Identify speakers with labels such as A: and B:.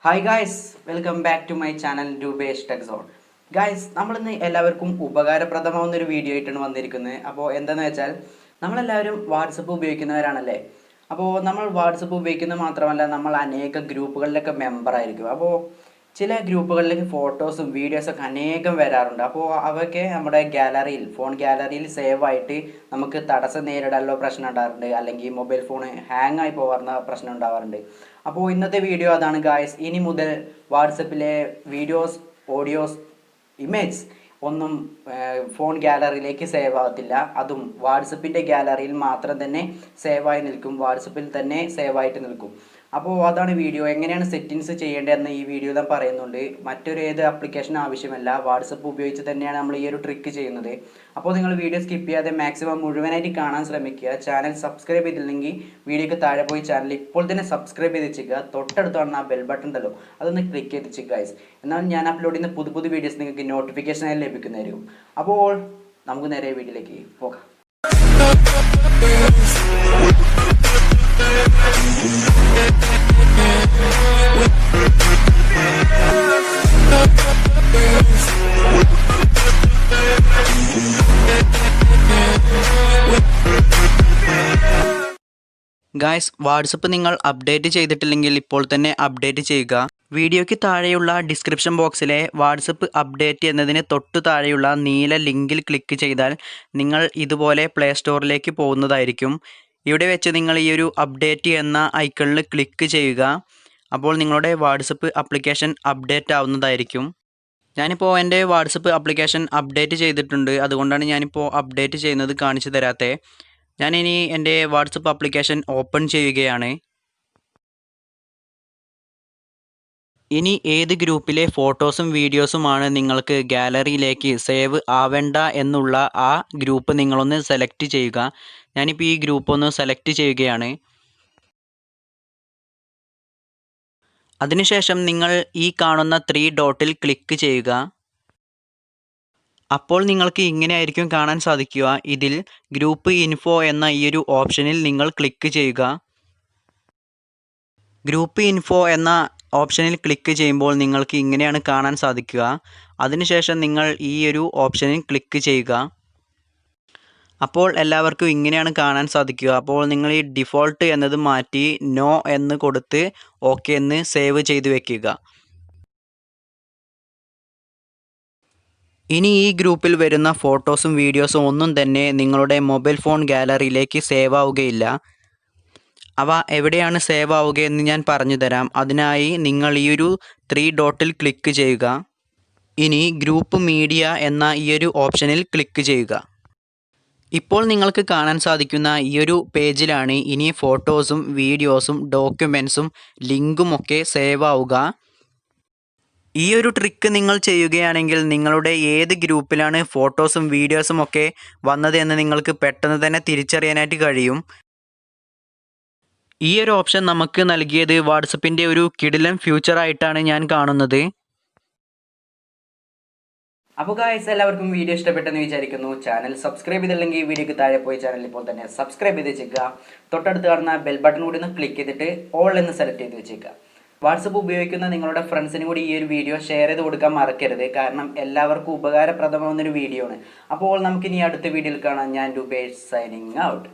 A: Hi guys, welcome back to my channel ROOPESH tech zone. Guys, നമ്മളിന്ന് എല്ലാവർക്കും ഉപകാരപ്രദമാവുന്ന ഒരു video ആയിട്ടാണ് വന്നിരിക്കുന്നത്. അപ്പോൾ എന്താണെന്ന് വെച്ചാൽ നമ്മളെല്ലാവരും വാട്സപ്പ് ഉപയോഗിക്കുന്നവരാണല്ലേ. അപ്പോൾ നമ്മൾ വാട്സപ്പ് ഉപയോഗിക്കുന്നത് മാത്രമല്ല, നമ്മൾ അനേക ഗ്രൂപ്പുകളിലൊക്കെ മെമ്പറായിരിക്കും. അപ്പോൾ ചില ഗ്രൂപ്പുകളിലേക്ക് ഫോട്ടോസും വീഡിയോസൊക്കെ അനേകം വരാറുണ്ട്. അപ്പോൾ അവയൊക്കെ നമ്മുടെ ഫോൺ ഗാലറിയിൽ സേവ് ആയിട്ട് നമുക്ക് തടസ്സം നേരിടാനുള്ള പ്രശ്നം ഉണ്ടാകാറുണ്ട്, അല്ലെങ്കിൽ മൊബൈൽ ഫോൺ ഹാങ് ആയി പോകാറുന്ന പ്രശ്നം ഉണ്ടാവാറുണ്ട്. അപ്പോൾ ഇന്നത്തെ വീഡിയോ അതാണ് ഗായ്സ്. ഇനി മുതൽ വാട്സപ്പിലെ വീഡിയോസ്, ഓഡിയോസ്, ഇമേജ് ഒന്നും ഫോൺ ഗാലറിയിലേക്ക് സേവ് ആകത്തില്ല. അതും വാട്സപ്പിൻ്റെ ഗാലറിയിൽ മാത്രം തന്നെ സേവായി നിൽക്കും, വാട്സപ്പിൽ തന്നെ സേവായിട്ട് നിൽക്കും. അപ്പോൾ അതാണ് വീഡിയോ. എങ്ങനെയാണ് സെറ്റിങ്സ് ചെയ്യേണ്ടതെന്ന് ഈ വീഡിയോ ഞാൻ പറയുന്നുണ്ട്. മറ്റൊരു ഏത് ആപ്ലിക്കേഷൻ ആവശ്യമല്ല, വാട്സപ്പ് ഉപയോഗിച്ച് തന്നെയാണ് നമ്മൾ ഈ ഒരു ട്രിക്ക് ചെയ്യുന്നത്. അപ്പോൾ നിങ്ങൾ വീഡിയോ സ്കിപ്പ് ചെയ്യാതെ മാക്സിമം മുഴുവനായിട്ട് കാണാൻ ശ്രമിക്കുക. ചാനൽ സബ്സ്ക്രൈബ് ചെയ്തില്ലെങ്കിൽ വീഡിയോക്ക് താഴെ പോയി ചാനൽ ഇപ്പോൾ തന്നെ സബ്സ്ക്രൈബ് ചെയ്ത് വെച്ചിരിക്കുക. തൊട്ടടുത്താണ് ആ ബെൽ ബട്ടൺ ഉണ്ടല്ലോ, അതൊന്ന് ക്ലിക്ക് ചെയ്ത് വെച്ചിരിക്കുക ഗൈസ്. എന്നാൽ ഞാൻ അപ്ലോഡ് ചെയ്യുന്ന പുതിയ വീഡിയോസ് നിങ്ങൾക്ക് നോട്ടിഫിക്കേഷനായി ലഭിക്കുന്നതായിരിക്കും. അപ്പോൾ നമുക്ക് നേരെ വീഡിയോയിലേക്ക് പോകാം. ഗായ്സ്, വാട്സപ്പ് നിങ്ങൾ അപ്ഡേറ്റ് ചെയ്തിട്ടില്ലെങ്കിൽ ഇപ്പോൾ തന്നെ അപ്ഡേറ്റ് ചെയ്യുക. വീഡിയോയ്ക്ക് താഴെയുള്ള ഡിസ്ക്രിപ്ഷൻ ബോക്സിലെ വാട്സപ്പ് അപ്ഡേറ്റ് എന്നതിന് തൊട്ടു താഴെയുള്ള നീല ലിങ്കിൽ ക്ലിക്ക് ചെയ്താൽ നിങ്ങൾ ഇതുപോലെ പ്ലേ സ്റ്റോറിലേക്ക് പോകുന്നതായിരിക്കും. ഇവിടെ വെച്ച് നിങ്ങൾ ഈ ഒരു അപ്ഡേറ്റ് എന്ന ഐക്കണിൽ ക്ലിക്ക് ചെയ്യുക. അപ്പോൾ നിങ്ങളുടെ വാട്സപ്പ് ആപ്ലിക്കേഷൻ അപ്ഡേറ്റ് ആവുന്നതായിരിക്കും. ഞാനിപ്പോൾ എൻ്റെ വാട്സപ്പ് ആപ്ലിക്കേഷൻ അപ്ഡേറ്റ് ചെയ്തിട്ടുണ്ട്, അതുകൊണ്ടാണ് ഞാനിപ്പോൾ അപ്ഡേറ്റ് ചെയ്യുന്നത് കാണിച്ചു തരാത്തത്. ഞാനിനി എൻ്റെ വാട്സപ്പ് ആപ്ലിക്കേഷൻ ഓപ്പൺ ചെയ്യുകയാണ്. ഇനി ഏത് ഗ്രൂപ്പിലെ ഫോട്ടോസും വീഡിയോസുമാണ് നിങ്ങൾക്ക് ഗാലറിയിലേക്ക് സേവ് ആവേണ്ട എന്നുള്ള ആ ഗ്രൂപ്പ് നിങ്ങളൊന്ന് സെലക്ട് ചെയ്യുക. ഞാനിപ്പോൾ ഈ ഗ്രൂപ്പ് ഒന്ന് സെലക്ട് ചെയ്യുകയാണ്. അതിനുശേഷം നിങ്ങൾ ഈ കാണുന്ന 3 ഡോട്ടിൽ ക്ലിക്ക് ചെയ്യുക. അപ്പോൾ നിങ്ങൾക്ക് ഇങ്ങനെയായിരിക്കും കാണാൻ സാധിക്കുക. ഇതിൽ ഗ്രൂപ്പ് ഇൻഫോ എന്ന ഈ ഒരു ഓപ്ഷനിൽ നിങ്ങൾ ക്ലിക്ക് ചെയ്യുക. ഗ്രൂപ്പ് ഇൻഫോ എന്ന ഓപ്ഷനിൽ ക്ലിക്ക് ചെയ്യുമ്പോൾ നിങ്ങൾക്ക് ഇങ്ങനെയാണ് കാണാൻ സാധിക്കുക. അതിനുശേഷം നിങ്ങൾ ഈ ഒരു ഓപ്ഷനിൽ ക്ലിക്ക് ചെയ്യുക. അപ്പോൾ എല്ലാവർക്കും ഇങ്ങനെയാണ് കാണാൻ സാധിക്കുക. അപ്പോൾ നിങ്ങൾ ഈ ഡിഫോൾട്ട് എന്നത് മാറ്റി നോ എന്ന് കൊടുത്ത് ഓക്കെ എന്ന് സേവ് ചെയ്ത് വെക്കുക. ഇനി ഈ ഗ്രൂപ്പിൽ വരുന്ന ഫോട്ടോസും വീഡിയോസും ഒന്നും തന്നെ നിങ്ങളുടെ മൊബൈൽ ഫോൺ ഗാലറിയിലേക്ക് സേവ് ആവുകയില്ല. അവ എവിടെയാണ് സേവ് ആവുകയെന്ന് ഞാൻ പറഞ്ഞു തരാം. അതിനായി നിങ്ങൾ ഈ ഒരു 3 ഡോട്ടിൽ ക്ലിക്ക് ചെയ്യുക. ഇനി ഗ്രൂപ്പ് മീഡിയ എന്ന ഈ ഒരു ഓപ്ഷനിൽ ക്ലിക്ക് ചെയ്യുക. ഇപ്പോൾ നിങ്ങൾക്ക് കാണാൻ സാധിക്കുന്ന ഈ ഒരു പേജിലാണ് ഇനി ഫോട്ടോസും വീഡിയോസും ഡോക്യുമെൻസും ലിങ്കും ഒക്കെ സേവ് ആവുക. ഈ ഒരു ട്രിക്ക് നിങ്ങൾ ചെയ്യുകയാണെങ്കിൽ നിങ്ങളുടെ ഏത് ഗ്രൂപ്പിലാണ് ഫോട്ടോസും വീഡിയോസും ഒക്കെ വന്നത് എന്ന് നിങ്ങൾക്ക് പെട്ടെന്ന് തന്നെ തിരിച്ചറിയാനായിട്ട് കഴിയും. ഈ ഒരു ഓപ്ഷൻ നമുക്ക് നൽകിയത് വാട്സപ്പിൻ്റെ ഒരു കിടിലൻ ഫ്യൂച്ചറായിട്ടാണ് ഞാൻ കാണുന്നത്. അപ്പോൾ ഗായ്സ്, എല്ലാവർക്കും വീഡിയോ ഇഷ്ടപ്പെട്ടെന്ന് വിചാരിക്കുന്നു. ചാനൽ സബ്സ്ക്രൈബ് ചെയ്തില്ലെങ്കിൽ വീഡിയോക്ക് താഴെ പോയി ചാനൽ ഇപ്പോൾ തന്നെ സബ്സ്ക്രൈബ് ചെയ്ത് വെച്ചേക്കുക. തൊട്ടടുത്ത് കാണുന്ന ബെൽ ബട്ടൺ കൂടി ഒന്ന് ക്ലിക്ക് ചെയ്തിട്ട് ഓൾ എന്ന് സെലക്ട് ചെയ്ത് വെച്ചേക്കുക. വാട്സപ്പ് ഉപയോഗിക്കുന്ന നിങ്ങളുടെ ഫ്രണ്ട്സിന് കൂടി ഈ ഒരു വീഡിയോ ഷെയർ ചെയ്ത് കൊടുക്കാൻ മറക്കരുത്. കാരണം എല്ലാവർക്കും ഉപകാരപ്രദമാവുന്നൊരു വീഡിയോ ആണ്. അപ്പോൾ നമുക്കിനി അടുത്ത വീഡിയോയിൽ കാണാം. ഞാൻ ROOPESH സൈനിങ് ഔട്ട്.